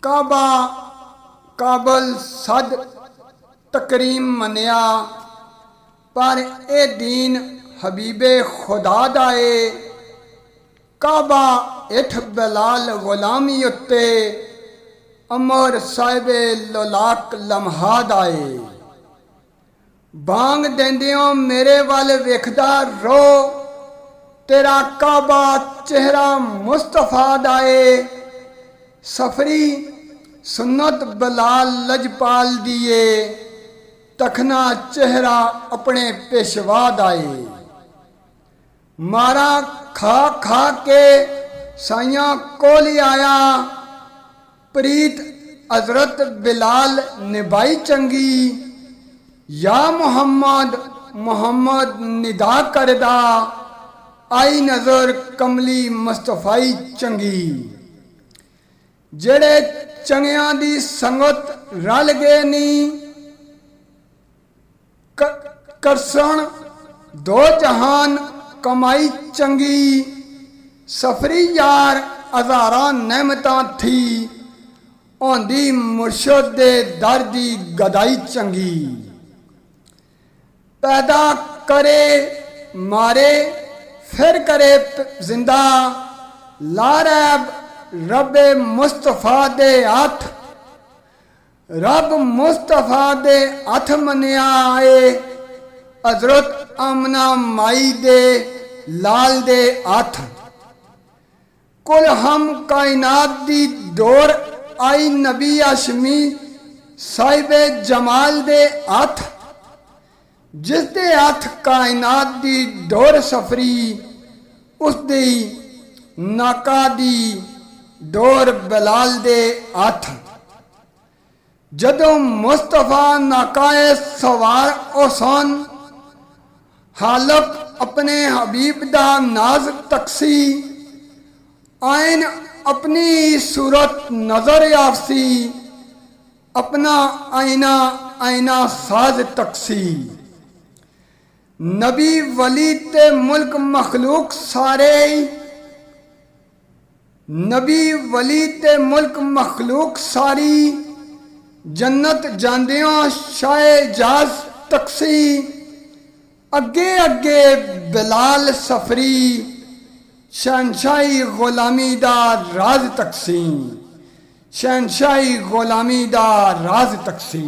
काबा काबल सद तकरीम मनिया, पर ए दीन हबीबे खुदा दा ए। काबा इठ बिलाल गुलामी उत्ते, अमर साहिबे लोलाक लम्हा दा ए। बांग देंदियों मेरे वाल वेखदा रो, तेरा काबा चेहरा मुस्तफा दा ए। सफरी सुन्नत बिलाल लजपाल दिए, तखना चेहरा अपने पेशवा दा ए। मारा खा खा के साइयां कोल आया, प्रीत हजरत बिलाल निभाई चंगी। या मुहम्मद मुहम्मद निदा करदा, आई नजर कमली मुस्तफाई चंगी। जेड़े चंगियां दी संगत रल गए नी, करसन दो जहान कमाई चंगी। सफरी यार हजारा नेमतां थी, औंदी मुर्शद दे दर दी गदाई चंगी। पैदा करे मारे फिर करे जिंदा, लारैब रब मुस्तफा दे हथ। रब मुस्तफा दे हथ मनिया ए, हजरत आमना माई दे लाल दे हथ। कुल हम कायनात दी दौर आई नबी हाशमी साहिबे जमाल दे हथ। जिस दे हथ कायनात दी दौर सफरी, उस दी नाका दी दौर बिलाल दे हथ। जदों मुस्तफा नाकाए सवार ओसन, हालक अपने हबीब दा नाज तकसी। आइन अपनी सूरत नजर याफसी, अपना आईना आईना साज तकसी। नबी वली ते मुल्क मखलूक सारे, नबी वली ते मुल्क मखलूक सारी। जन्नत जांदियों शाए जाज तकसी, अगे अगे बिलाल सफरी। शहनशाही गुलामी दा राज तकसी, शहनशाही गुलामी दा राज तकसी।